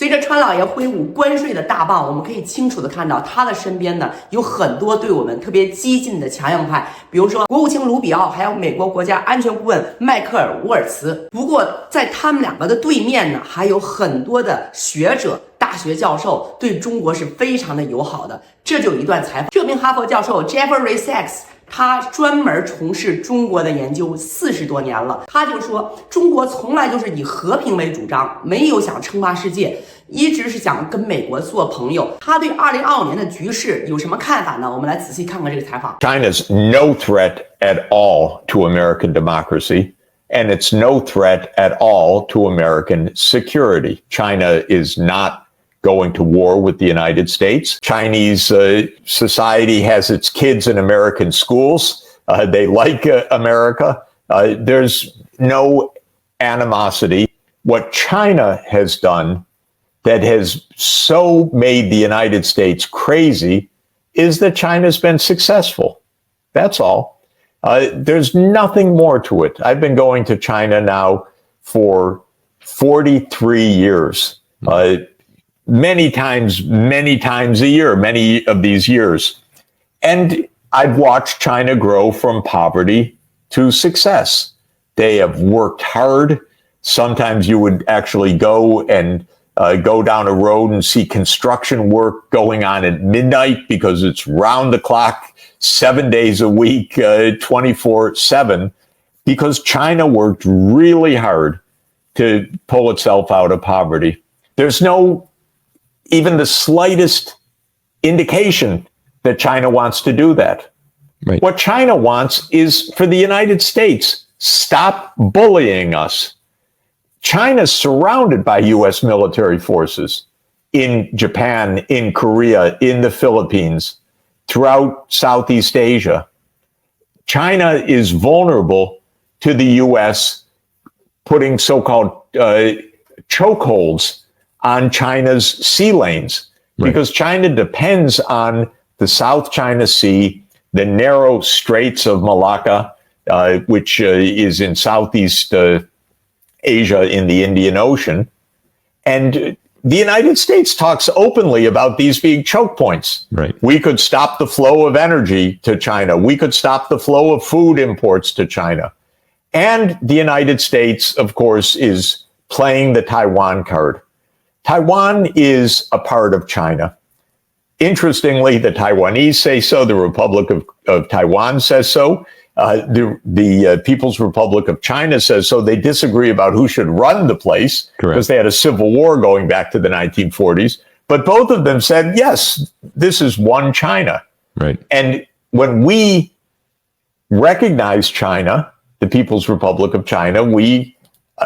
随着川老爷挥舞关税的大棒，我们可以清楚的看到他的身边呢有很多对我们特别激进的强硬派，比如说国务卿卢比奥，还有美国国家安全顾问迈克尔·沃尔茨。不过在他们两个的对面呢，还有很多的学者、大学教授对中国是非常的友好的。这就有一段采访，这名哈佛教授 Jeffrey Sachs， 他专门从事中国的研究40多年了。他就说，中国从来就是以和平为主张，没有想称霸世界，一直是想跟美国做朋友。他对2025年的局势有什么看法呢？我们来仔细看看这个采访。 China's no threat at all to American democracy, and it's no threat at all to American security. China is not going to war with the United States. Chinese society has its kids in American schools. They like America. There's no animosity. What China has done that has so made the United States crazy is that China's been successful. That's all. There's nothing more to it. I've been going to China now for 43 years. Many times a year, many of these years. And I've watched China grow from poverty to success. They have worked hard. Sometimes you would actually go and go down a road and see construction work going on at midnight because it's round the clock, 7 days a week, 24/7, because China worked really hard to pull itself out of poverty. There's no even the slightest indication that China wants to do that. Right. What China wants is for the United States, stop bullying us. China's surrounded by U.S. military forces in Japan, in Korea, in the Philippines, throughout Southeast Asia. China is vulnerable to the U.S. putting so-called chokeholds on China's sea lanes, because China depends on the South China Sea, the narrow straits of Malacca, which is in Southeast Asia in the Indian Ocean. And the United States talks openly about these being choke points. Right. We could stop the flow of energy to China. We could stop the flow of food imports to China. And the United States, of course, is playing the Taiwan card. Taiwan is a part of China. Interestingly, the Taiwanese say so. The Republic of Taiwan says so. The People's Republic of China says so. They disagree about who should run the place because they had a civil war going back to the 1940s. But both of them said, yes, this is one China. Right. And when we recognize China, the People's Republic of China, we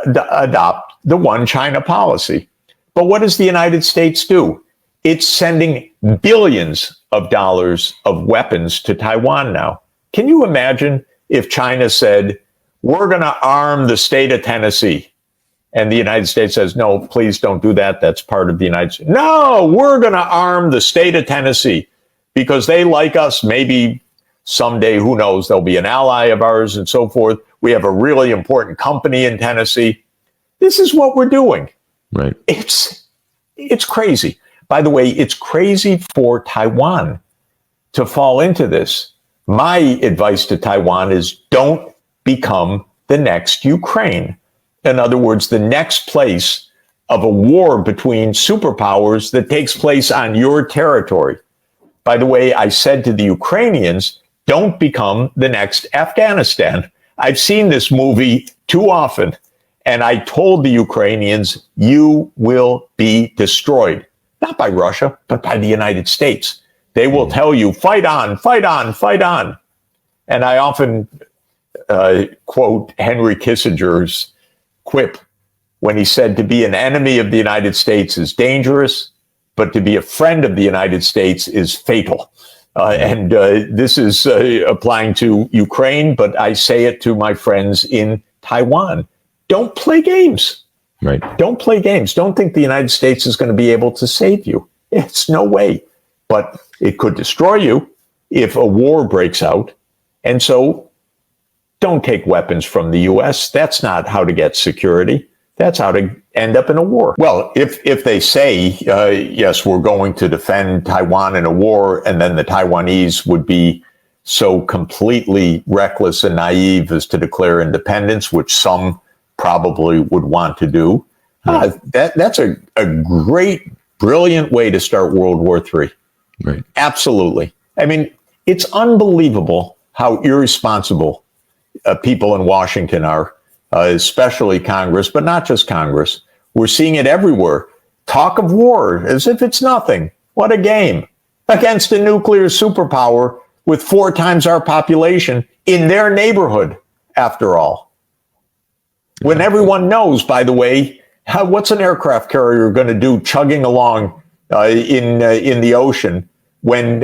adopt the one China policy. But what does the United States do? It's sending billions of dollars of weapons to Taiwan now. Can you imagine if China said, we're going to arm the state of Tennessee? And the United States says, no, please don't do that. That's part of the United States. No, we're going to arm the state of Tennessee because they like us. Maybe someday, who knows, they'll be an ally of ours and so forth. We have a really important company in Tennessee. This is what we're doing. Right. It's crazy. By the way, it's crazy for Taiwan to fall into this. My advice to Taiwan is don't become the next Ukraine. In other words, the next place of a war between superpowers that takes place on your territory. By the way, I said to the Ukrainians, don't become the next Afghanistan. I've seen this movie too often. And I told the Ukrainians, you will be destroyed, not by Russia, but by the United States. They will tell you, fight on, fight on, fight on. And I often quote Henry Kissinger's quip when he said, to be an enemy of the United States is dangerous, but to be a friend of the United States is fatal. And this is applying to Ukraine, but I say it to my friends in Taiwan. Don't play games. Right. Don't play games. Don't think the United States is going to be able to save you. It's no way. But it could destroy you if a war breaks out. And so don't take weapons from the U.S. That's not how to get security. That's how to end up in a war. Well, if they say, yes, we're going to defend Taiwan in a war, and then the Taiwanese would be so completely reckless and naive as to declare independence, which some probably would want to do, that's a great, brilliant way to start World War III. Right. Absolutely. I mean, it's unbelievable how irresponsible people in Washington are, especially Congress, but not just Congress. We're seeing it everywhere. Talk of war as if it's nothing. What a game. Against a nuclear superpower with 4 times our population in their neighborhood, after all. When everyone knows, by the way, what's an aircraft carrier going to do chugging along in the ocean when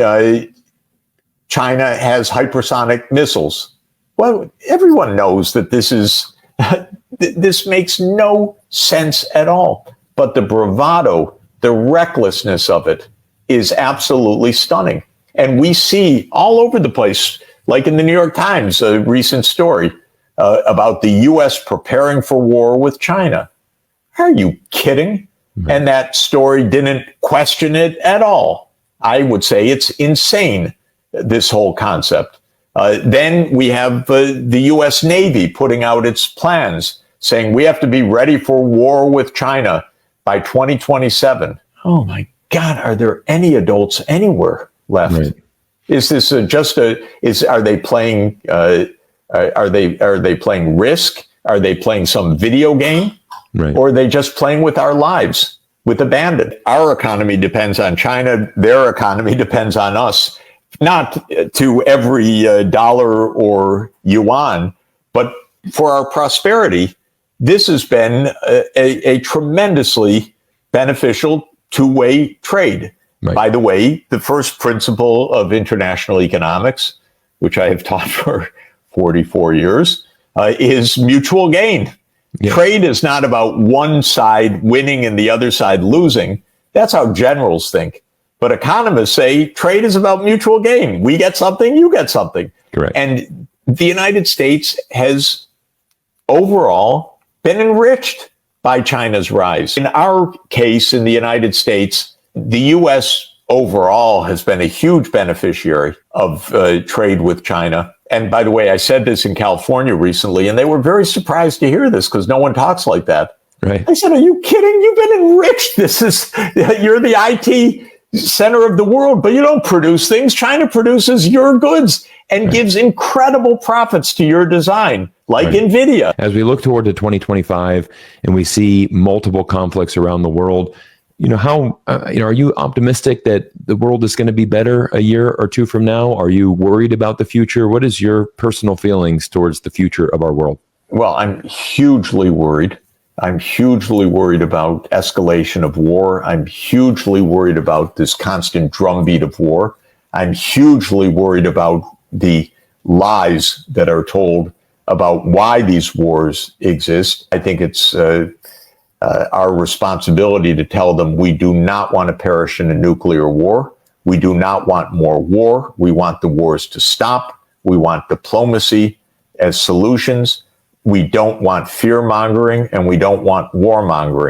China has hypersonic missiles? Well, everyone knows that this makes no sense at all. But the bravado, the recklessness of it is absolutely stunning. And we see all over the place, like in the New York Times, a recent story about the U.S. preparing for war with China. Are you kidding? Mm-hmm. And that story didn't question it at all. I would say it's insane, this whole concept. Then we have the U.S. Navy putting out its plans, saying we have to be ready for war with China by 2027. Oh my God, are there any adults anywhere left? Right. Is this are they playing? Are they playing Risk? Are they playing some video game? Right. Or are they just playing with our lives with abandon? Our economy depends on China. Their economy depends on us. Not to every dollar or yuan, but for our prosperity. This has been a tremendously beneficial two-way trade. Right. By the way, the first principle of international economics, which I have taught for 44 years, is mutual gain. Yeah. Trade is not about one side winning and the other side losing. That's how generals think. But economists say trade is about mutual gain. We get something, you get something. Correct. And the United States has overall been enriched by China's rise. In our case, in the United States, the U.S. overall has been a huge beneficiary of trade with China. And by the way, I said this in California recently, and they were very surprised to hear this because no one talks like that. Right. I said, are you kidding? You've been enriched. You're the IT center of the world, but you don't produce things. China produces your goods and gives incredible profits to your design, like NVIDIA. As we look toward to 2025 and we see multiple conflicts around the world, are you optimistic that the world is going to be better a year or two from now? Are you worried about the future? What is your personal feelings towards the future of our world? Well, I'm hugely worried. I'm hugely worried about escalation of war. I'm hugely worried about this constant drumbeat of war. I'm hugely worried about the lies that are told about why these wars exist. I think it's our responsibility to tell them we do not want to perish in a nuclear war. We do not want more war. We want the wars to stop. We want diplomacy as solutions. We don't want fear mongering, and we don't want war mongering.